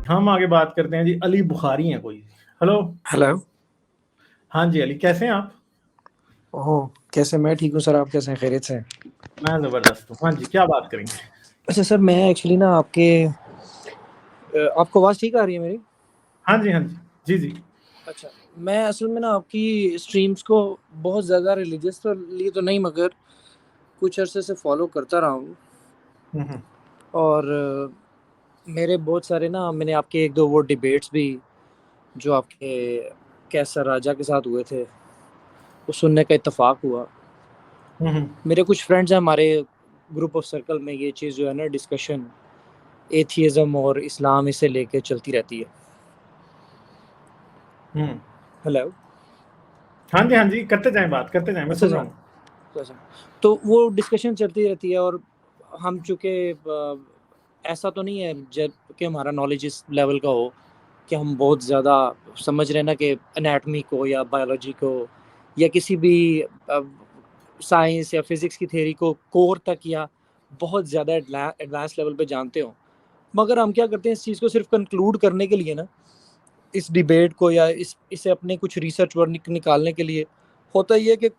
हम आगे बात करते हैं जी। अली बुखारी हैं कोई। हेलो। हेलो। हाँ जी अली, कैसे हैं आप? ओह, कैसे? मैं ठीक हूँ सर, आप कैसे हैं? खैरियत से हैं? मैं जबरदस्त हूँ। हाँ जी, क्या बात करेंगे? अच्छा सर, मैं एक्चुअली ना आपको आवाज़ ठीक आ रही है मेरी? हाँ जी, हाँ जी, जी जी। अच्छा, मैं असल में ना आपकी स्ट्रीम्स को बहुत ज़्यादा रिलीजियस तो लिए तो नहीं, मगर कुछ अरसे से फॉलो करता रहा हूँ। हम्म। और मेरे बहुत सारे ना, मैंने आपके एक दो वो डिबेट्स भी जो आपके कैसर राजा के साथ हुए थे, वो सुनने का इत्तेफाक हुआ। हम्म। मेरे कुछ फ्रेंड्स हैं, हमारे ग्रुप ऑफ सर्कल में ये चीज़ जो है ना, डिस्कशन एथियज़म और इस्लाम इसे लेके चलती रहती है। हम्म। हेलो। हाँ जी, हाँ जी, करते जाएं, बात करते जाएं, मैं अच्छा सुन रहा अच्छा। हूँ। तो अच्छा, तो वो डिस्कशन चलती रहती है। और हम चूँकि ऐसा तो नहीं है जब कि हमारा नॉलेज इस लेवल का हो कि हम बहुत ज़्यादा समझ रहे हैं ना कि एनाटॉमी को या बायोलॉजी को या किसी भी साइंस या फिज़िक्स की थ्योरी को कोर तक या बहुत ज़्यादा एडवांस लेवल पे जानते हो। मगर हम क्या करते हैं, इस चीज़ को सिर्फ़ कंक्लूड करने के लिए ना, इस डिबेट को या इसे अपने कुछ रिसर्च वर्क निकालने के लिए होता ये है कि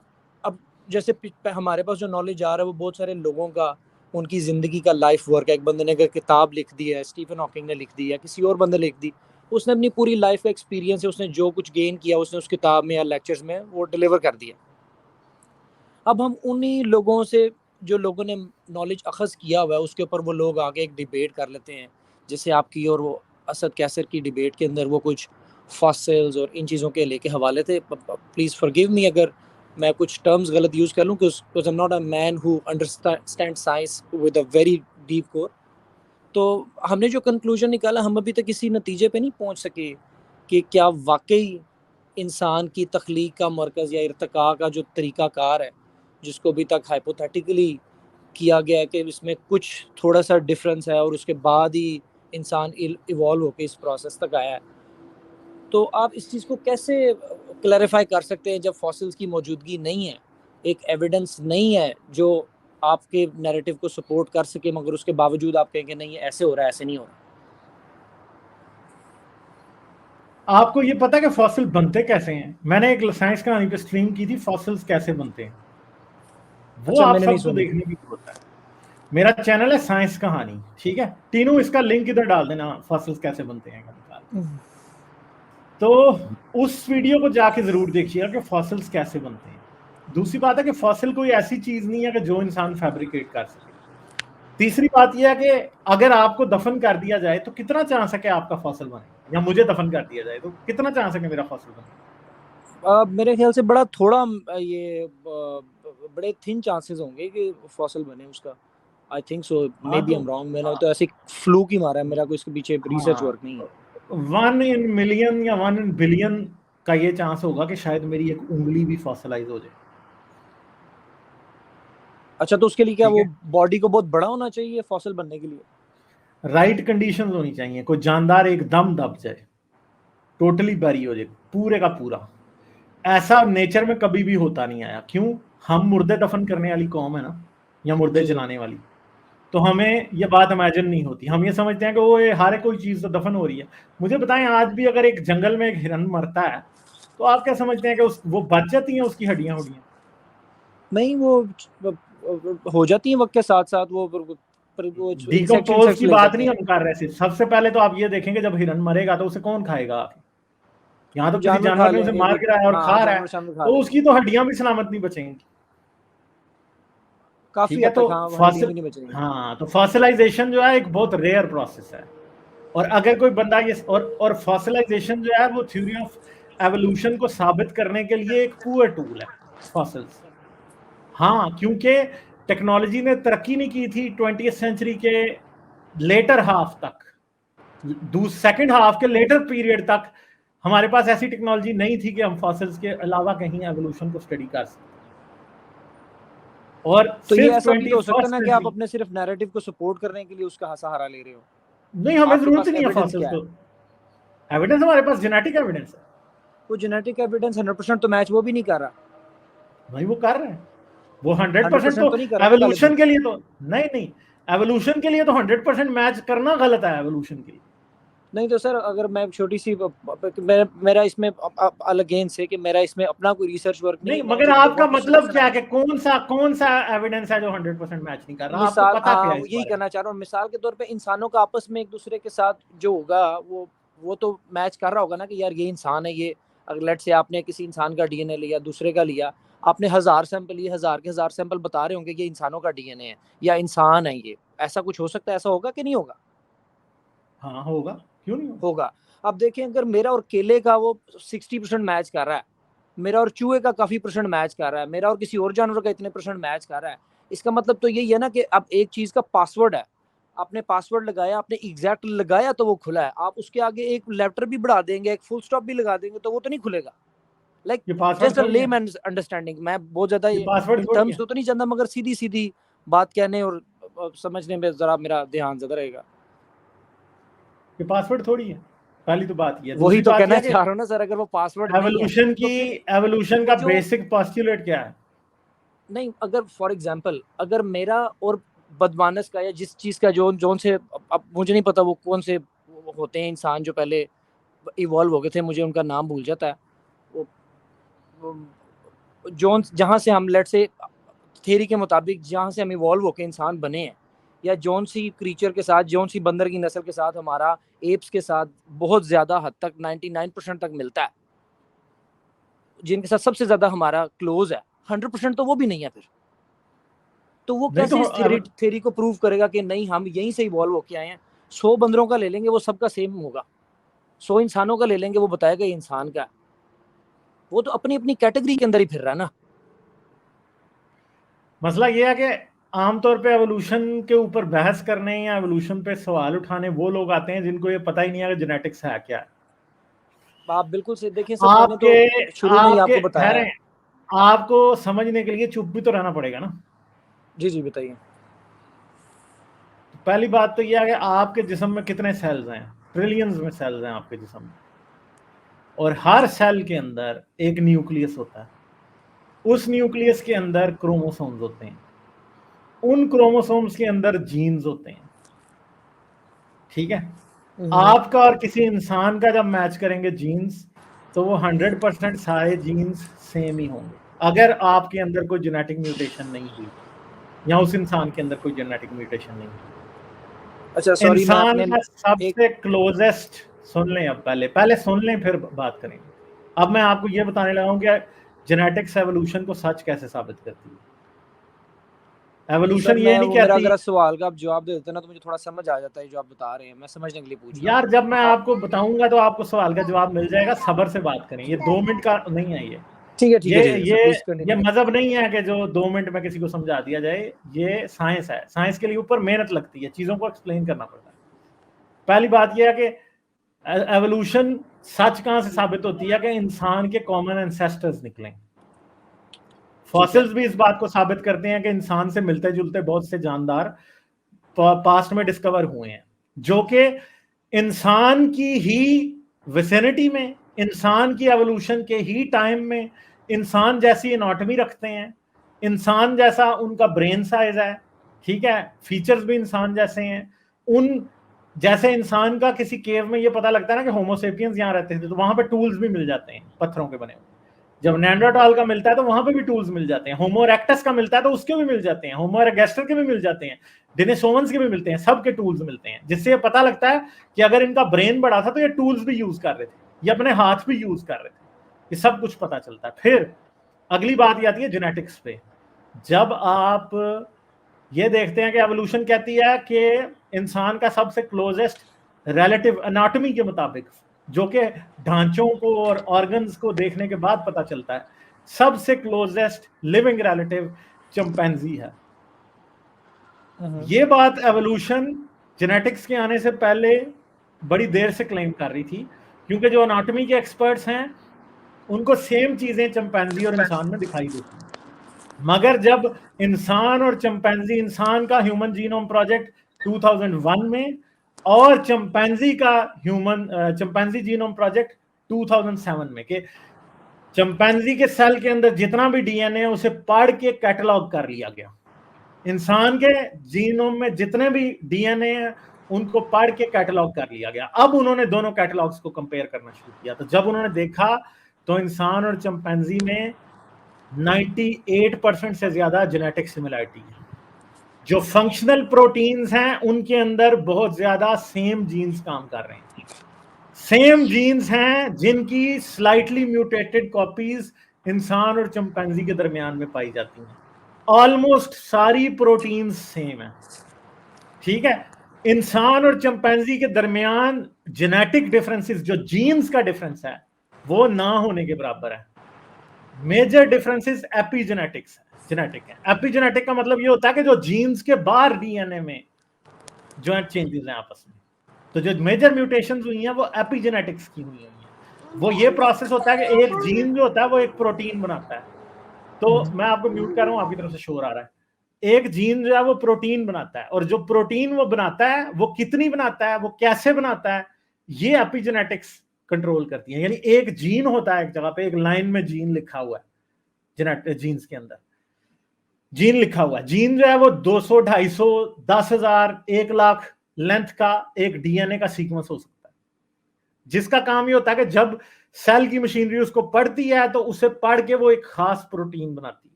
अब जैसे हमारे पास जो नॉलेज आ रहा है वो बहुत सारे लोगों का, उनकी ज़िंदगी का लाइफ वर्क है। एक बंदे ने अगर किताब लिख दी है, स्टीफन हॉकिंग ने लिख दी या किसी और बंदे ने लिख दी, उसने अपनी पूरी लाइफ का एक्सपीरियंस है, उसने जो कुछ गेन किया उसने उस किताब में या लेक्चर्स में वो डिलीवर कर दिया। अब हम उन्हीं लोगों से, जो लोगों ने नॉलेज अखज़ किया हुआ है, उसके ऊपर वो लोग आगे एक डिबेट कर लेते हैं। जैसे आपकी और वो असद कैसर की डिबेट के अंदर वो कुछ फॉसिल्स और इन चीज़ों के लेके हवाले थे। प्लीज़ फॉरगिव मी अगर मैं कुछ टर्म्स गलत यूज़ कर लूँ, because I am not a man who understand science with a very deep core. तो हमने जो कंक्लूजन निकाला, हम अभी तक किसी नतीजे पे नहीं पहुंच सके कि क्या वाकई इंसान की तख्लीक का मरकज़ या इर्तिका का जो तरीक़ाकार है, जिसको अभी तक हाइपोथेटिकली किया गया है कि इसमें कुछ थोड़ा सा डिफरेंस है और उसके बाद ही इंसान इवॉल्व होकर इस प्रोसेस तक आया है। तो आप इस चीज़ को कैसे क्लैरिफाई कर सकते हैं जब फॉसिल्स की मौजूदगी नहीं है, एक एविडेंस नहीं है जो आपके नैरेटिव को सपोर्ट कर सके, मगर उसके बावजूद आप कहेंगे नहीं ऐसे हो रहा है, ऐसे नहीं हो रहा? आपको ये पता है कि फॉसिल बनते कैसे हैं? मैंने एक साइंस कहानी पे स्ट्रीम की थी, फॉसिल्स कैसे बनते हैं। वो अच्छा, आप मैंने नहीं सबको सुनी। देखने की जरूरत है। मेरा चैनल है साइंस कहानी, ठीक है? तीनों इसका लिंक इधर डाल देना, फॉसिल्स कैसे बनते हैं का निकाल के। तो उस वीडियो को जाके जरूर देखिएगा कि फॉसिल्स कैसे बनते हैं। दूसरी बात है कि फॉसिल कोई ऐसी चीज नहीं है कि जो इंसान फैब्रिकेट कर सके। तीसरी बात यह है कि अगर आपको दफन कर दिया जाए तो कितना चांस है कि आपका फॉसिल बने, या मुझे दफन कर दिया जाए तो कितना चांस है कि मेरा फॉसिल बने। मेरे ख्याल से बड़ा थोड़ा बड़े थिन चांसेस होंगे कि फॉसिल बने उसका। आई थिंक सो, मे हाँ बी तो आई एम रॉन्ग। मैंने हाँ, तो ऐसे फ्लूक ही मारा है, मेरा कोई इसके पीछे रिसर्च हाँ, वर्क नहीं है। 1 in million या 1 in billion का ये चांस होगा कि शायद मेरी एक उंगली भी फॉसिलाइज हो जाए। अच्छा, तो उसके लिए क्या ठीक वो है, बॉडी को बहुत बड़ा होना चाहिए फॉसिल बनने के लिए? राइट कंडीशंस होनी चाहिए। कोई जानदार एकदम दब जाए, टोटली बैरी हो जाए, पूरे का पूरा। ऐसा नेचर में कभी भी होता नहीं आया। क्यों? हम मुर्दे दफन करने वाली कौम है ना, या मुर्दे जी जी। जलाने वाली। तो हमें ये बात इमेजिन नहीं होती। हम ये समझते हैं कि वो ये हर कोई चीज तो दफन हो रही है। मुझे बताएं, आज भी अगर एक जंगल में एक हिरन मरता है तो आप क्या समझते हैं कि वो बच जाती हैं, उसकी हड्डियां हुड्डियां? नहीं, वो हो जाती है वक्त के साथ साथ, वो इंसेक्ट्स डिकम्पोज इंसेक्ट्स की ले बात जाते नहीं हैं। हम कर रहे थे। सबसे पहले तो आप ये देखेंगे, जब हिरन मरेगा तो उसे कौन खाएगा आके? यहाँ तो किसी जानवर खा जानवर ने उसे लेंगे मार जो। गिराया और हाँ, खा रहा है, जानवर शामिल खा तो लेंगे। उसकी तो हड्डियां भी सलामत नहीं बचेंगी। काफी ठीक है, हद तो तक हाँ, हड्डियां फॉसिल भी नहीं बच रही। हाँ, तो फॉसिलाइजेशन जो है एक बहुत रेयर प्रोसेस है। और अगर कोई बंदा ये और फॉसिलाइजेशन जो है वो थ्योरी ऑफ एवोल्यूशन को साबित करने के लिए एक पुअर टूल है, फॉसिल्स। हाँ, क्योंकि टेक्नोलॉजी ने तरक्की नहीं की थी 20th सेंचुरी के लेटर हाफ तक। सेकंड हाफ के लेटर पीरियड तक हमारे पास ऐसी टेक्नोलॉजी नहीं थी कि हम फॉसिल्स के अलावा कहीं एवोल्यूशन को स्टडी कर सकते। और तो ये सिर्फ ऐसा भी ट्वेंटी तो हो सकता है फर्स्ट ना कि आप सेंचुरी अपने सिर्फ नैरेटिव को सपोर्ट करने के लिए उसका सहारा ले रहे हो। नहीं, हमें आपके जरूरत पास ही नहीं है एविडेंस फॉसिल्स क्या है? को। एविडेंस हमारे पास जेनेटिक एविडेंस है। वो जेनेटिक एविडेंस 100% तो मैच वो भी नहीं कर रहा। भाई वो कर रहे हैं, वो 100% 100% तो तो नहीं कर रहा ना गालिब एवोल्यूशन भाई। के लिए तो नहीं नहीं, एवोल्यूशन के लिए तो 100% मैच करना गलत है एवोल्यूशन के लिए। नहीं तो सर अगर मैं छोटी सी मेरा इसमें अलग गेंस है कि मेरा इसमें अपना कोई रिसर्च वर्क नहीं, है, मगर आपका मतलब क्या है कि कौन सा एविडेंस है जो 100% मैच नहीं कर रहा? आपको मिसाल पता क्या है इस यही बारे में? करना चाह रहा हूँ, मिसाल के तौर पे इंसानों का आपस में एक दूसरे के साथ जो होगा वो तो मैच कर रहा होगा ना कि यार ये इंसान है, ये अगर लेट से आपने किसी इंसान का डीएनए लिया, दूसरे का लिया, आपने 1000 सैंपल लिए, 1000 के 1000 सैंपल बता रहे होंगे कि ये इंसानों का डीएनए है या इंसान है ये, ऐसा कुछ हो सकता है, ऐसा होगा कि नहीं होगा? हाँ होगा, क्यों नहीं होगा? होगा। अब देखें अगर मेरा और केले का वो 60% मैच कर रहा है, मेरा और चूहे का काफी परसेंट मैच कर रहा है, मेरा और किसी और जानवर का इतने परसेंट मैच कर रहा है, इसका मतलब तो यही है ना कि अब एक चीज का पासवर्ड है, आपने पासवर्ड लगाया, आपने एग्जैक्ट लगाया तो वो खुला है, आप उसके आगे एक लेटर भी बढ़ा देंगे, एक फुल स्टॉप भी लगा देंगे तो वो तो नहीं खुलेगा। लाइक ये पासवर्ड जस्ट अ थोड़ी है, लेमैन अंडरस्टैंडिंग, मैं बहुत ज्यादा ये पासवर्ड इन थोड़ी टर्म्स है, तो नहीं जानता, मगर सीधी सीधी बात कहने और समझने में जरा मेरा ध्यान ज्यादा रहेगा। ये पासवर्ड थोड़ी है, पहली तो बात ये है। वही दूसरी तो बात कहना यह है चाह रहा कि हूँ ना सर, अगर वो पासवर्ड नहीं है एवोल्यूशन तो की फिर एवोल्यूशन वो का जो बेसिक पोस्टुलेट क्या है? नहीं, अगर फॉर एग्जांपल अगर मेरा और बदमानस का या जिस चीज का जो जोन से अब मुझे नहीं पता वो कौन से होते हैं इंसान जो पहले इवॉल्व हो गए थे, मुझे उनका नाम भूल जाता है, वो जोन जहाँ से हम लेट से थ्योरी के मुताबिक जहाँ से हम इवॉल्व होकर इंसान बने हैं, या जोन सी क्रीचर के साथ, जोन सी बंदर की नस्ल के साथ हमारा एप्स के साथ बहुत ज्यादा हद तक 99% तक मिलता है, जिनके साथ सबसे ज्यादा हमारा क्लोज है, 100% तो वो भी नहीं है फिर। तो वो नहीं कैसे तो इस थ्योरी को प्रूव करेगा कि नहीं हम यहीं से इवॉल्व होके आए हैं? 100 बंदरों का ले लेंगे वो सबका सेम होगा, 100 इंसानों का ले लेंगे वो बताएगा ये इंसान का, वो तो अपनी अपनी कैटेगरी के अंदर ही फिर रहा है ना। मसला ये है कि आमतौर पे एवोल्यूशन के ऊपर बहस करने या एवोल्यूशन पे सवाल उठाने वो लोग आते हैं जिनको ये पता ही नहीं है कि जेनेटिक्स है क्या है। आप बिल्कुल से देखें सर, मैंने आपके तो शुरू में ही आपके आपको बताया ठहरे, है। आपको समझने के लिए चुप भी तो रहना पड़ेगा ना। जी जी बताइए। तो पहली बात तो यह है कि आपके जिस्म में कितने सेल्स हैं? ट्रिलियंस में सेल्स हैं आपके जिस्म में, और हर सेल के अंदर एक न्यूक्लियस होता है। उस न्यूक्लियस के अंदर क्रोमोसोम्स होते हैं, उन क्रोमोसोम्स के अंदर जीन्स होते हैं, ठीक है? आपका और किसी इंसान का जब मैच करेंगे जीन्स, तो वो 100% सारे जीन्स सेम ही होंगे, अगर आपके अंदर कोई जेनेटिक म्यूटेशन नहीं हुई या उस इंसान के अंदर कोई जेनेटिक म्यूटेशन नहीं हुई। अच्छा सॉरी, मैं इंसान अपने का एक सबसे क्लोजेस्ट, सुन लें, अब पहले सुन लें फिर बात करेंगे। अब मैं आपको ये बताने लगा हूं कि जेनेटिक्स एवोल्यूशन को सच कैसे साबित करती है। सर एवोल्यूशन ये मैं नहीं वो मेरा कहती, जरा सवाल का आप जवाब दे देते ना तो मुझे थोड़ा समझ आ जाता है जो आप बता रहे हैं, मैं समझने के लिए पूछ रहा हूँ। यार जब मैं आप आपको बताऊंगा तो आपको सवाल का जवाब मिल जाएगा, सब्र से बात करें, ये 2 मिनट का नहीं है। ठीक है ये सर, प्लीज ये कंटिन्यू। मजहब नहीं है कि जो 2 मिनट में किसी को समझा दिया जाए। ये साइंस है, साइंस के लिए ऊपर मेहनत लगती है, चीजों को एक्सप्लेन करना पड़ता है। पहली बात यह है कि एवोल्यूशन सच कहां से साबित होती है कि इंसान के कॉमन एंसेस्टर्स निकले। फॉसिल्स भी इस बात को साबित करते हैं कि इंसान से मिलते जुलते बहुत से जानदार पास्ट में डिस्कवर हुए हैं, जो कि इंसान की ही विसिनिटी में, इंसान की एवोल्यूशन के ही टाइम में, इंसान जैसी एनाटॉमी रखते हैं, इंसान जैसा उनका ब्रेन साइज है, ठीक है, फीचर्स भी इंसान जैसे हैं। उन जैसे इंसान का किसी केव में ये पता लगता है ना कि होमोसेपियंस यहाँ रहते थे, तो वहां पे टूल्स भी मिल जाते हैं पत्थरों के बने हुए। जब नेंडरटाल का मिलता है तो वहां पे भी टूल्स मिल जाते हैं। होमो इरेक्टस का मिलता है तो उसके भी मिल जाते हैं, होमो इरेक्टस के भी मिल जाते हैं, डेनिसोवंस के भी मिलते हैं, सबके टूल्स मिलते हैं, जिससे ये पता लगता है कि अगर इनका ब्रेन बड़ा था तो ये टूल्स भी यूज कर रहे थे, ये अपने हाथ भी यूज कर रहे थे, ये सब कुछ पता चलता है। फिर अगली बात ये आती है जेनेटिक्स पे। जब आप ये देखते हैं कि एवोल्यूशन कहती है कि इंसान का सबसे क्लोजेस्ट रिलेटिव एनाटॉमी के मुताबिक, जो कि ढांचों को और ऑर्गन्स को देखने के बाद पता चलता है, सबसे क्लोजेस्ट लिविंग रिलेटिव चिंपैंजी है। ये बात एवोल्यूशन जेनेटिक्स के आने से पहले बड़ी देर से क्लेम कर रही थी, क्योंकि जो एनाटॉमी के एक्सपर्ट्स हैं उनको सेम चीजें चिंपैंजी और इंसान में दिखाई देती हैं। मगर जब इंसान और चिंपैंजी, इंसान का ह्यूमन जीनोम प्रोजेक्ट 2001 में और चिंपैंजी जीनोम प्रोजेक्ट 2007 में, के चिंपैंजी के सेल के अंदर जितना भी डीएनए है उसे पढ़ के कैटलॉग कर लिया गया। इंसान के जीनोम में जितने भी डीएनए हैं उनको पढ़ के कैटलॉग कर लिया गया। अब उन्होंने दोनों कैटलॉग्स को कंपेयर करना शुरू किया। तो जब उन्होंने देखा तो इंसान और चिंपैंजी में 98% से ज्यादा जेनेटिक सिमिलरिटी है। जो फंक्शनल प्रोटीन्स हैं उनके अंदर बहुत ज्यादा सेम जीन्स काम कर रहे हैं। सेम जीन्स हैं जिनकी स्लाइटली म्यूटेटेड कॉपीज इंसान और चिंपैंजी के दरमियान में पाई जाती हैं। ऑलमोस्ट सारी प्रोटीन्स सेम है, ठीक है। इंसान और चिंपैंजी के दरमियान जेनेटिक डिफरेंसेस, जो जीन्स का डिफरेंस है, वो ना होने के बराबर है। मेजर डिफरेंसेस एपिजेनेटिक्स जेनेटिक है। एपिजेनेटिक का मतलब ये होता है कि जो जीन्स के बाहर डीएनए में जो चेंजेस हैं आपस में, तो जो मेजर म्यूटेशंस हुई हैं वो एपिजेनेटिक्स की हुई हैं। वो ये प्रोसेस होता है कि एक जीन जो होता है वो एक प्रोटीन बनाता है। तो मैं आपको म्यूट कर रहा हूं, आपकी तरफ से शोर आ रहा है। एक जीन जो है वो प्रोटीन बनाता है, और जो प्रोटीन वो बनाता है वो कितनी बनाता है, वो कैसे बनाता है, ये एपिजेनेटिक्स कंट्रोल करती है। यानी एक जीन होता है एक जगह पे, एक लाइन में जीन लिखा हुआ है, जीन्स के अंदर जीन लिखा हुआ है। जीन जो है वो 200, 250, 10,000, 1,00,000 लेंथ का एक डीएनए का सीक्वेंस हो सकता है, जिसका काम ये होता है कि जब सेल की मशीनरी उसको पढ़ती है तो उसे पढ़ के वो एक खास प्रोटीन बनाती है,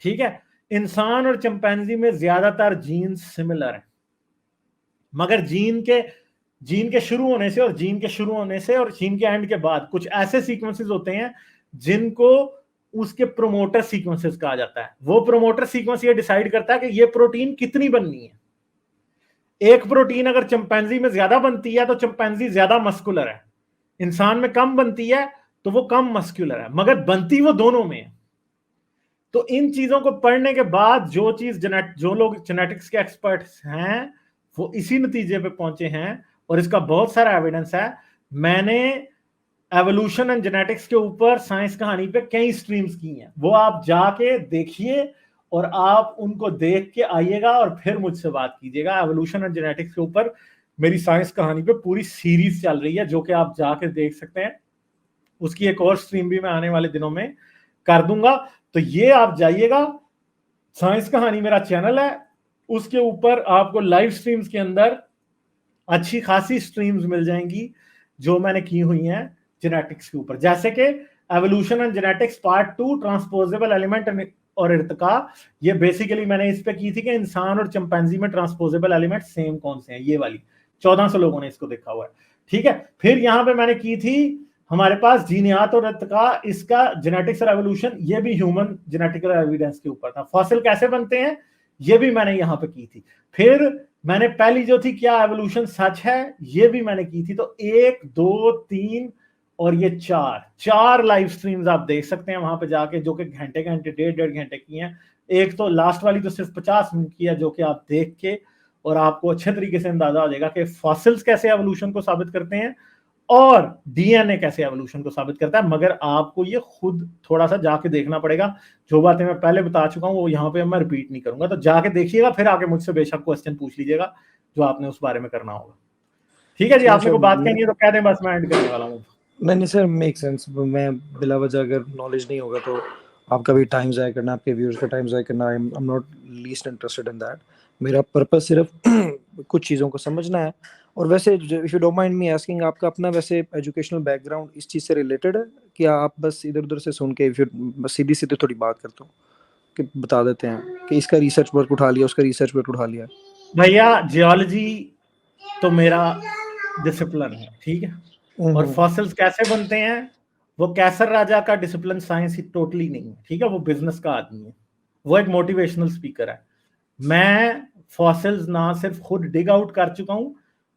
ठीक है। इंसान और चिंपैंजी में ज्यादातर जीन सिमिलर हैं, मगर जीन के शुरू होने से और जीन के एंड के बाद कुछ ऐसे सीक्वेंसेस होते हैं जिनको उसके प्रोमोटर सीक्वेंसेस कहा जाता है। वो प्रोमोटर सीक्वेंस ये डिसाइड करता है कि ये प्रोटीन कितनी बननी है। एक प्रोटीन अगर चिंपैंजी में ज्यादा बनती है तो चिंपैंजी ज्यादा मस्कुलर है, इंसान में कम बनती है तो वो कम मस्कुलर है, मगर बनती वो दोनों में है। तो इन चीजों को पढ़ने के बाद जो लोग जेनेटिक्स के एक्सपर्ट्स हैं वो इसी नतीजे पे पहुंचे हैं, और इसका बहुत सारा एविडेंस है। मैंने एवोल्यूशन एंड जेनेटिक्स के ऊपर साइंस कहानी पे कई स्ट्रीम्स की हैं, वो आप जाके देखिए और आप उनको देख के आइएगा और फिर मुझसे बात कीजिएगा। एवोल्यूशन एंड जेनेटिक्स के ऊपर मेरी साइंस कहानी पे पूरी सीरीज चल रही है, जो कि आप जाके देख सकते हैं। उसकी एक और स्ट्रीम भी मैं आने वाले दिनों में कर दूंगा। तो ये आप जाइएगा, साइंस कहानी मेरा चैनल है, उसके ऊपर आपको लाइव स्ट्रीम्स के अंदर अच्छी खासी स्ट्रीम्स मिल जाएंगी जो मैंने की हुई हैं जेनेटिक्स के ऊपर, जैसे कि evolution and genetics part 2 transposable element और इर्तिका। ये बेसिकली मैंने इस पे की थी कि इंसान और चिंपैंजी में ट्रांसपोजेबल एलिमेंट सेम कौन से हैं, ये वाली 1400 लोगों ने इसको देखा हुआ है, ठीक है। फिर यहां पे मैंने की थी हमारे पास जीनियात और इर्तिका, इसका जेनेटिक्स और एवोल्यूशन, ये भी ह्यूमन जेनेटिकल एविडेंस के ऊपर था। फॉसिल कैसे बनते हैं ये भी मैंने यहां पे की थी। फिर मैंने पहली जो थी क्या एवोल्यूशन सच है, ये भी मैंने की थी। तो 1, 2, 3 और ये 4 लाइव स्ट्रीम्स आप देख सकते हैं वहां पे जाके, जो कि घंटे 1.5 घंटे की हैं। एक तो लास्ट वाली तो सिर्फ 50 मिनट की है, जो कि आप देख के और आपको अच्छे तरीके से अंदाजा हो जाएगा कि फॉसिल्स कैसे एवोल्यूशन को साबित करते हैं और डीएनए कैसे एवोल्यूशन को साबित करता है। मगर आपको ये खुद थोड़ा सा जाके देखना पड़ेगा। जो बातें मैं पहले बता चुका हूं वो यहाँ पे मैं रिपीट नहीं करूंगा, तो जाके देखिएगा, फिर आके मुझसे बेशक क्वेश्चन पूछ लीजिएगा जो आपने उस बारे में करना होगा। ठीक है जी, आपने कोई बात कहनी है तो कह दें, बस मैं एंड करने वाला हूँ। नहीं सर, मेक सेंस। मैं बिला वजह अगर नॉलेज नहीं होगा तो आपका भी टाइम ज़ाया करना, आपके व्यूअर्स का टाइम ज़ाया करना, I am not least interested in that. मेरा पर्पस सिर्फ कुछ चीज़ों को समझना है। और वैसे if you don't mind me asking, आपका अपना वैसे एजुकेशनल बैकग्राउंड इस चीज़ से रिलेटेड है कि आप बस इधर उधर से सुन के फिर बस सीधी सीधी थोड़ी बात करते हो कि बता देते हैं कि इसका रिसर्च वर्क उठा लिया, उसका रिसर्च वर्क उठा लिया? भैया जियोलॉजी तो मेरा डिसिप्लिन है, ठीक है। और फॉसिल्स कैसे बनते हैं वो कैसर राजा का डिसिप्लिन साइंस ही टोटली नहीं है, ठीक है। वो बिजनेस का आदमी है, वो एक मोटिवेशनल स्पीकर है। मैं फॉसिल्स ना सिर्फ खुद डिग आउट कर चुका हूं,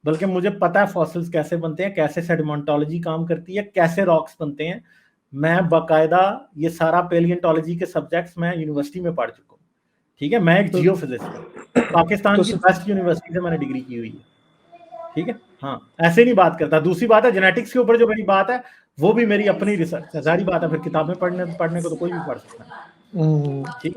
बल्कि मुझे पता है फॉसिल्स कैसे बनते हैं, कैसे सेडिमेंटोलॉजी काम करती है, कैसे रॉक्स बनते हैं। मैं बाकायदा ये सारा पेलियंटोलॉजी के सब्जेक्ट्स मैं यूनिवर्सिटी में पढ़ चुका हूँ, ठीक है। मैं एक जियोफिजिस्ट हूँ, पाकिस्तान की बेस्ट यूनिवर्सिटी से मैंने डिग्री की हुई है, ठीक है। हाँ, ऐसे नहीं बात करता। दूसरी बात है जेनेटिक्स के ऊपर जो मेरी बात है वो भी मेरी अपनी रिसर्च है, सारी बात है। फिर किताबें पढ़ने को तो कोई भी पढ़ सकता है, ठीक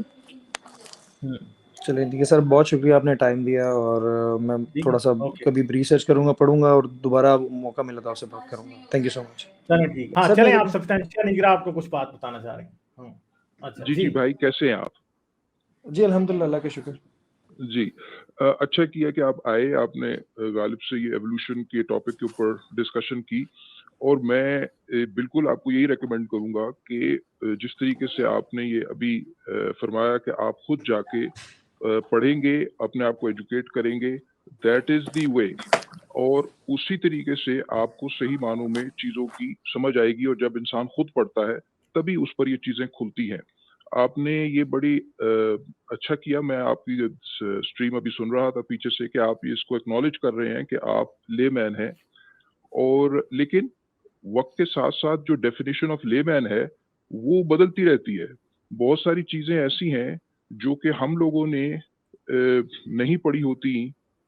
है। चलिए ठीक है सर, बहुत शुक्रिया, आपने टाइम दिया। और मैं थोड़ा सा कभी रिसर्च करूंगा, पढ़ूंगा और दोबारा मौका मिला तो आपसे बात करूंगा। Thank you so much. चलिए ठीक है। हाँ चलें, आप सब्सटेंशियल निगरा आपको कुछ बात बताना चाह रहे हैं? अच्छा जी भाई, कैसे हैं आप? जी अल्हम्दुलिल्लाह, अल्लाह का शुक्र। जी। अच्छा किया कि आप आए, आपने गालिब से ये एवोल्यूशन के टॉपिक के ऊपर डिस्कशन की, और मैं बिल्कुल आपको यही रिकमेंड करूँगा कि जिस तरीके से आपने ये अभी फरमाया कि आप खुद जाके पढ़ेंगे, अपने आप को एजुकेट करेंगे, दैट इज़ द वे, और उसी तरीके से आपको सही मानों में चीज़ों की समझ आएगी, और जब इंसान खुद पढ़ता है, तभी उस पर ये चीज़ें खुलती हैं। आपने ये बड़ी अच्छा किया, मैं आपकी स्ट्रीम अभी सुन रहा था पीछे से कि आप ये इसको एक्नॉलेज कर रहे हैं कि आप लेमैन हैं, और लेकिन वक़्त के साथ-साथ जो डेफिनिशन ऑफ लेमैन है, वो बदलती रहती है। बहुत सारी चीज़ें ऐसी हैं जो कि हम लोगों ने नहीं पढ़ी होती,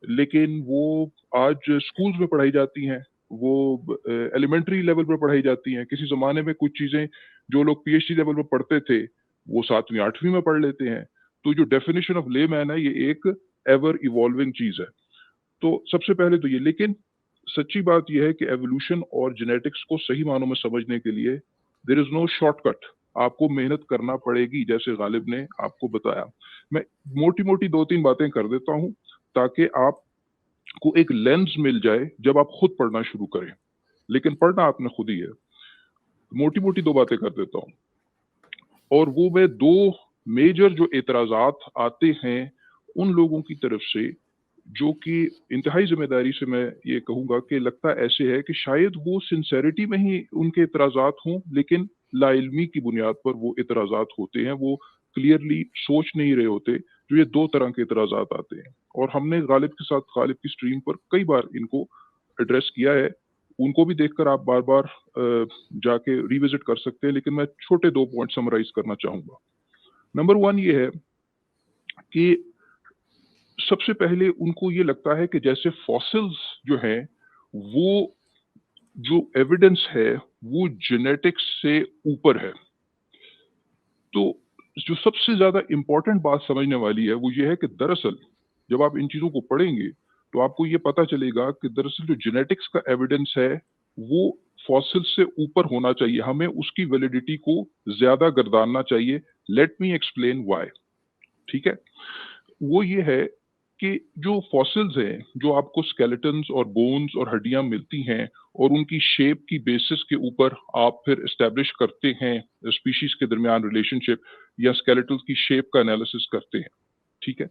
लेकिन वो आज स्कूल्स में पढ़ाई जाती हैं, वो एलिमेंट्री लेवल पर पढ़ाई जाती हैं। किसी ज़माने में कुछ चीज़ें जो लोग पीएचडी लेवल पे पढ़ते थे, वो 7वीं 8वीं में पढ़ लेते हैं। तो जो डेफिनिशन ऑफ लेमैन है, ये एक एवर इवॉल्विंग चीज़ है। तो सबसे पहले तो ये, लेकिन सच्ची बात ये है कि एवोल्यूशन और जेनेटिक्स को सही मानों में समझने के लिए देयर इज नो शॉर्टकट। आपको मेहनत करना पड़ेगी, जैसे गालिब ने आपको बताया। मैं मोटी-मोटी 2-3 बातें कर देता हूँ, ताकि आपको एक लेंस मिल जाए जब आप खुद पढ़ना शुरू करें। लेकिन पढ़ना आपने खुद ही है। मोटी-मोटी 2 बातें कर देता हूँ, और वो मैं 2 मेजर जो एतराज़ात आते हैं उन लोगों की तरफ से, जो कि इंतहाई ज़िम्मेदारी से मैं ये कहूँगा कि लगता ऐसे है कि शायद वो सिंसेरिटी में ही उनके एतराज़ात हों, लेकिन लाइल्मी की बुनियाद पर वो एतराज़ात होते हैं, वो क्लियरली सोच नहीं रहे होते। जो ये 2 तरह के एतराज़ात आते हैं, और हमने गालिब के साथ, गालिब की स्ट्रीम पर कई बार इनको एड्रेस किया है। उनको भी देखकर आप बार-बार जाके रिविज़िट कर सकते हैं, लेकिन मैं छोटे 2 पॉइंट समराइज़ करना चाहूँगा। नंबर 1 ये है कि सबसे पहले उनको ये लगता है कि जैसे फॉसिल्स जो हैं, वो जो एविडेंस है, वो जेनेटिक्स से ऊपर है। तो जो सबसे ज़्यादा इम्पोर्टेंट बात समझने वाली है, वो ये है कि दरअसल जब आप इन चीज़ों को पढ़ेंगे, तो आपको ये पता चलेगा कि दरअसल जो जेनेटिक्स का एविडेंस है, वो फॉसिल्स से ऊपर होना चाहिए। हमें उसकी वैलिडिटी को ज़्यादा गर्दानना चाहिए। Let me explain why. ठीक है? वो ये है कि जो फॉसिल्स हैं, जो आपको स्केलेटन्स और बोन्स और हड्डियाँ मिलती हैं, और उनकी शेप की बेसिस के ऊपर आप फिर एस्टैब्लिश करते हैं स्पीशीज़ के दरमियान रिलेशनशिप, या स्केलेटल्स की शेप का एनालिसिस करते हैं, ठीक है?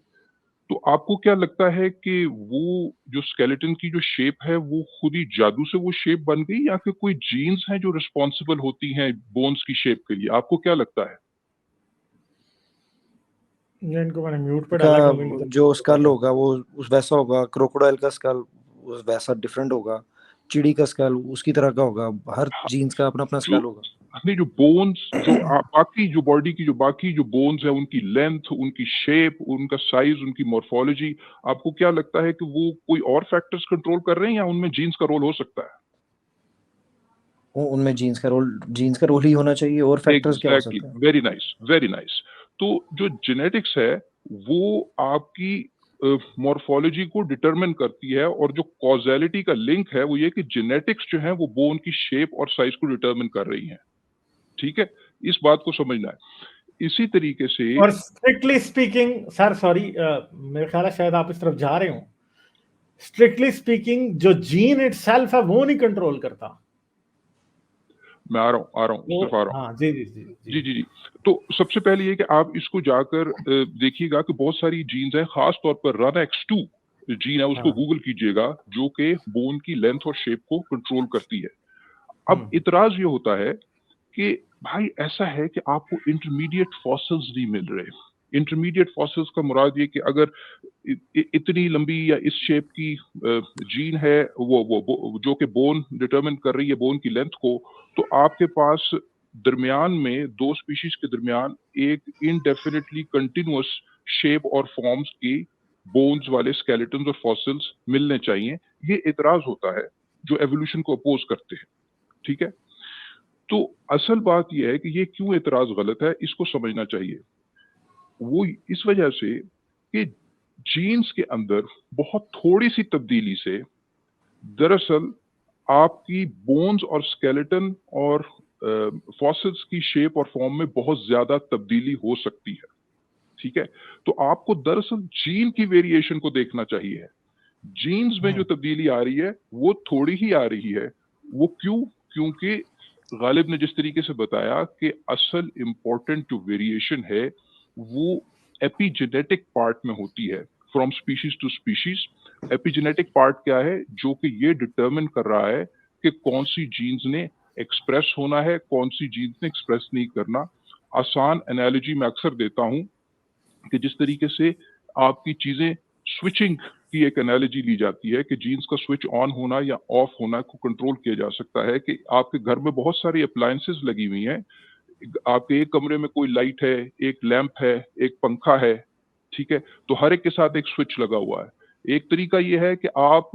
तो आपको क्या लगता है कि वो जो स्केलेटन की जो शेप है, वो खुद ही जादू से वो शेप बन गई, या फिर कोई जीन्स हैं जो रिस्पॉन्सिबल होती हैं बोन्स की शेप के लिए? आपको क्या लगता है? इनको मैंने म्यूट पे डाला क्योंकि का इनको जो स्कल होगा वो उस वैसा होगा, क्रोकोडाइल का स्कल वैसा डिफरेंट होगा, चिड़ी का स्कल उसकी तरह का होगा, हर जीन्स का अपना अपना जो स्कल होगा। नहीं, जो बोन्स, जो बाकी जो बॉडी की जो बाकी जो बोन्स है, उनकी लेंथ, उनकी शेप, उनका साइज, उनकी मॉर्फोलॉजी, आपको क्या लगता है कि वो कोई और फैक्टर्स कंट्रोल कर रहे हैं, या उनमें जीन्स का रोल हो सकता है? उनमें जीन्स का रोल ही होना चाहिए, और फैक्टर्स क्या हो एग्जैक्टली, सकते हैं? Very nice, very nice. तो जो जेनेटिक्स है, वो आपकी मॉर्फोलॉजी को डिटरमिन करती है, और जो कॉजेलिटी का लिंक है, वो ये कि जेनेटिक्स जो है वो बोन की शेप और साइज को डिटरमिन कर रही है। ठीक है? इस बात को समझना है। इसी तरीके से, और स्ट्रिक्टली स्पीकिंग सर, सॉरी, मेरे ख्याल है शायद आप इस तरफ जा रहे हो। स्ट्रिक्टली स्पीकिंग जो जीन इटसेल्फ है वो नहीं कंट्रोल करता। मैं आ रहा हूँ, वो सिर्फ आ रहा हूँ। हाँ, जी जी जी जी, जी, जी। तो सबसे पहले ये कि आप इसको जाकर देखिएगा कि बहुत सारी जीन्स हैं, खास तौर पर RUNX2 जीन है, उसको हाँ। गूगल कीजिएगा, जो कि बोन की लेंथ और शेप को कंट्रोल करती है। अब इतराज ये होता है कि भाई ऐसा है कि आपको इंटरमीडिएट फॉसिल्स नहीं मिल रहे। इंटरमीडिएट फॉसिल्स का मुराद ये कि अगर इतनी लंबी या इस शेप की जीन है, वो जो कि बोन डिटरमिन कर रही है बोन की लेंथ को, तो आपके पास दरमियान में 2 स्पीशीज के दरमियान एक इनडेफिनिटली कंटिन्यूअस शेप और फॉर्म्स की बोन्स वाले स्केलेटन्स और फॉसिल्स मिलने चाहिए। ये इतराज होता है जो एवोल्यूशन को अपोज करते हैं। ठीक है? तो असल बात यह है कि ये क्यों एतराज गलत है, इसको समझना चाहिए। वो इस वजह से कि जीन्स के अंदर बहुत थोड़ी सी तब्दीली से दरअसल आपकी बोन्स और स्केलेटन और फॉसिल्स की शेप और फॉर्म में बहुत ज्यादा तब्दीली हो सकती है। ठीक है। तो आपको दरअसल जीन की वेरिएशन को देखना चाहिए। जीन्स में जो तब्दीली आ रही है वो थोड़ी ही आ रही है। वो क्यों? क्योंकि गालिब ने जिस तरीके से बताया कि असल इम्पोर्टेंट जो वेरिएशन है वो एपिजेनेटिक पार्ट में होती है, from species to species. Epigenetic part क्या है? जो कि ये डिटरमिन कर रहा है कि कौन सी जीन्स ने एक्सप्रेस होना है, कौन सी जीन्स ने एक्सप्रेस नहीं करना। आसान एनालॉजी मैं अक्सर देता हूं कि जिस तरीके से आपकी चीजें स्विचिंग की एक एनालॉजी ली जाती है कि जीन्स का स्विच ऑन होना या ऑफ होना को कंट्रोल किया जा सकता है, कि आपके घर में बहुत सारी अप्लायंसेस लगी हुई हैं, आपके एक कमरे में कोई लाइट है, एक लैंप है, एक पंखा है, ठीक है, तो हर एक के साथ एक स्विच लगा हुआ है। एक तरीका यह है कि आप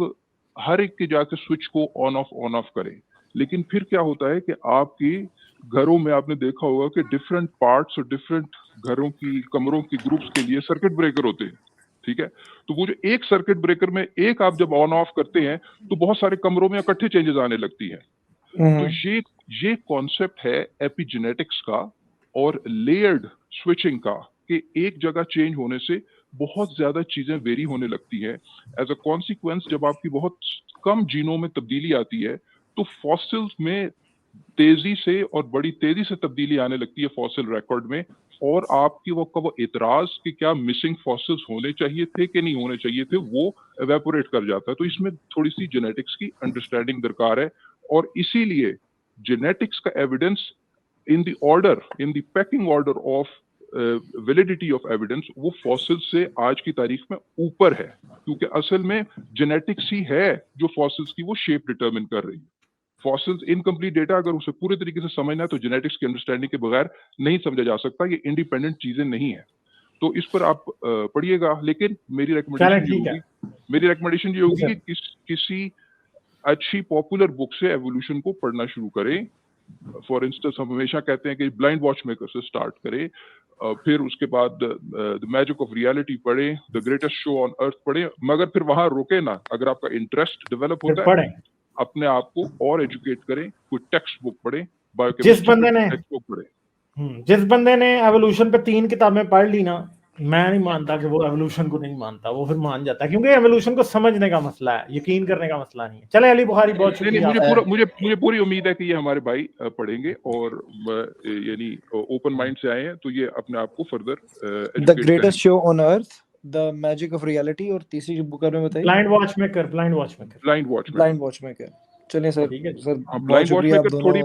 हर एक के जाकर स्विच को ऑन ऑफ करें। लेकिन फिर क्या होता है कि आपकी घरों में आपने देखा होगा कि डिफरेंट पार्ट्स और डिफरेंट घरों की कमरों की ग्रुप्स के लिए सर्किट ब्रेकर होते हैं, ठीक है। तो वो जो एक सर्किट ब्रेकर में एक आप जब ऑन ऑफ करते हैं तो बहुत सारे कमरों में इकट्ठे चेंजेस आने लगती है। तो ये कॉन्सेप्ट है एपिजेनेटिक्स का और लेयर्ड स्विचिंग का, कि एक जगह चेंज होने से बहुत ज्यादा चीजें वेरी होने लगती हैं। एज अ कॉन्सिक्वेंस जब आपकी बहुत कम जीनों में तब्दीली आती है तो फॉसिल्स में तेजी से और बड़ी तेजी से तब्दीली आने लगती है फॉसिल रिकॉर्ड में, और आपकी वो इतराज कि क्या मिसिंग फॉसिल्स होने चाहिए थे कि नहीं होने चाहिए थे वो एवेपोरेट कर जाता है। तो इसमें थोड़ी सी जेनेटिक्स की अंडरस्टैंडिंग दरकार है, और इसीलिए जेनेटिक्स का evidence in the order, in the packing order of validity of evidence वो फॉसिल्स से आज की तारीख में ऊपर है, क्योंकि असल में जेनेटिक्स ही है जो फॉसिल्स की वो शेप डिटरमिन कर रही है। फॉसिल्स इनकम्प्लीट डेटा अगर उसे पूरे तरीके से समझना है तो जेनेटिक्स की अंडरस्टैंडिंग के बगैर नहीं समझा जा सकता, ये इंडिपेंडेंट चीजें नहीं है। तो इस पर आप पढ़िएगा, लेकिन मेरी रिकमेंडेशन ये होगी कि किसी अच्छी पॉपुलर बुक से एवोल्यूशन को पढ़ना शुरू करें। फॉर इंस्टेंस हम हमेशा कहते हैं कि ब्लाइंड वॉच मेकर से स्टार्ट करें, फिर उसके बाद द मैजिक ऑफ रियलिटी पढ़े, the greatest show on earth पढ़े, मगर फिर वहां रुके ना। अगर आपका इंटरेस्ट डेवलप होता है अपने आप को और एजुकेट करें, कोई टेक्स्ट बुक पढ़े, जिस बंदे ने एवोल्यूशन पे 3 किताबें पढ़ ली ना, मैं नहीं मानता कि वो एवोल्यूशन को नहीं मानता, वो फिर मान जाता है, क्योंकि एवोल्यूशन को समझने का मसला है, यकीन करने का मसला नहीं है। चले अली बुखारी, बहुत शुक्रिया। मुझे पूरी उम्मीद है कि ये हमारे भाई पढ़ेंगे और यानी ओपन माइंड से आए हैं, तो ये अपने आप को further the greatest show on earth, the magic of reality, और तीसरी बुक में बताइए ब्लाइंड वॉच मेकर। चलिए सर, ब्लाइंड वॉच मेकर थोड़ी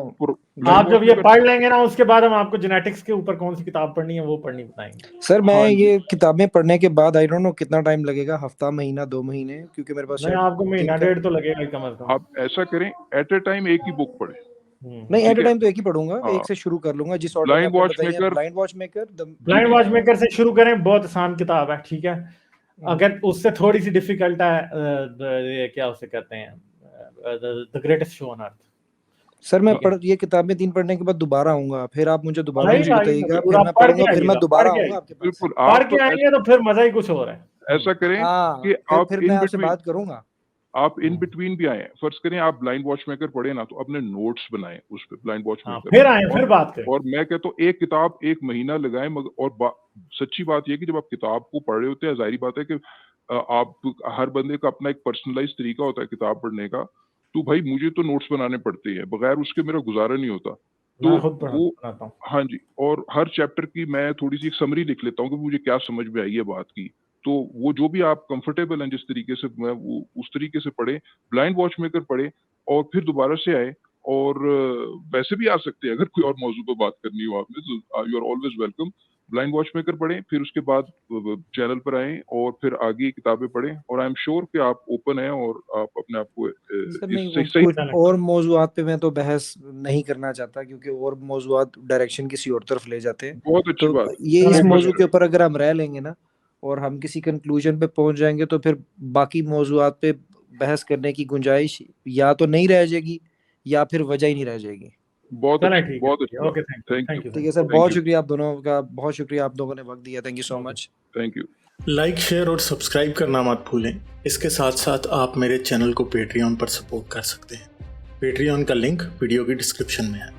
आप जब ये पढ़ लेंगे ना, उसके बाद हम आपको जेनेटिक्स के ऊपर कौन सी किताब पढ़नी है वो पढ़नी बताएंगे। सर मैं ये किताबें पढ़ने के बाद आई डोंट नो कितना टाइम लगेगा, हफ्ता, महीना, 2 महीने, क्योंकि मेरे पास नहीं, आपको महीना डेढ़ तो लगेगा कम से कम। आप ऐसा करें, एट ए टाइम एक ही बुक पढ़े। नहीं, एट ए टाइम तो एक ही पढ़ूंगा, एक से शुरू कर लूंगा जिस ऑर्डर में आपने बताया। ब्लाइंड वॉच मेकर से शुरू करें, बहुत आसान किताब है, ठीक है। अगर उससे थोड़ी सी डिफिकल्ट है, क्या उसे कहते हैं, the greatest show on earth. Sir मैं ये किताबें 3 पढ़ने के बाद दोबारा आऊंगा, फिर आप मुझे दोबारा बताइएगा, फिर मैं पढ़ूंगा, फिर मैं दोबारा आऊंगा आपके पास। बिल्कुल, पढ़ के आएंगे तो फिर मजा ही कुछ और है। ऐसा करें कि आप फिर मैं आपसे बात करूंगा, आप इन बिटवीन भी आए। फर्ज करें आप ब्लाइंड वॉच मेकर पढ़े ना, तो अपने नोट्स बनाएं उस पे, ब्लाइंड वॉच मेकर, फिर आए, फिर बात करें। और मैं कहता हूँ एक किताब 1 महीना लगाएं, मगर और सच्ची बात यह कि जब आप किताब को पढ़ रहे होते हैं, जाहिर बात है कि आप हर बंदे का अपना एक पर्सनलाइज तरीका होता है किताब पढ़ने का। तो भाई मुझे तो नोट्स बनाने पड़ते हैं, बगैर उसके मेरा गुजारा नहीं होता। तो वो हाँ जी, और हर चैप्टर की मैं थोड़ी सी एक समरी लिख लेता हूँ कि मुझे क्या समझ में आई है बात की। तो वो जो भी आप कंफर्टेबल हैं जिस तरीके से, मैं वो उस तरीके से पढ़े, ब्लाइंड वॉच मेकर पढ़े, और फिर दोबारा से आए। और वैसे भी आ सकते हैं, अगर कोई और मौजूद पर बात करनी हो आपने, तो you are always welcome. Blind watch maker पढ़ें, फिर उसके बाद चैनल पर आए और फिर आगे किताबें पढ़ें, और आई एम श्योर कि आप ओपन हैं और आप अपने आप को सही और मौजूआत पे मैं तो बहस नहीं करना चाहता, क्योंकि और मौजूआत डायरेक्शन किसी और तरफ ले जाते हैं। बहुत अच्छी बात। ये इस मौजू के ऊपर अगर हम रह लेंगे ना और हम किसी कंक्लूजन पे पहुंच जाएंगे, तो फिर बाकी मौजूआत पे बहस करने की गुंजाइश या तो नहीं रह जाएगी या फिर वजह ही नहीं रह जाएगी। बहुत अच्छा। Okay, thank you. ठीक है सर, बहुत शुक्रिया आप दोनों का, बहुत शुक्रिया आप लोगों ने वक्त दिया। Thank you so much. Thank you. Like, share और सब्सक्राइब करना मत भूलें। इसके साथ साथ आप मेरे चैनल को पेट्रियन पर सपोर्ट कर सकते हैं। पेट्रियन का लिंक वीडियो की डिस्क्रिप्शन में है।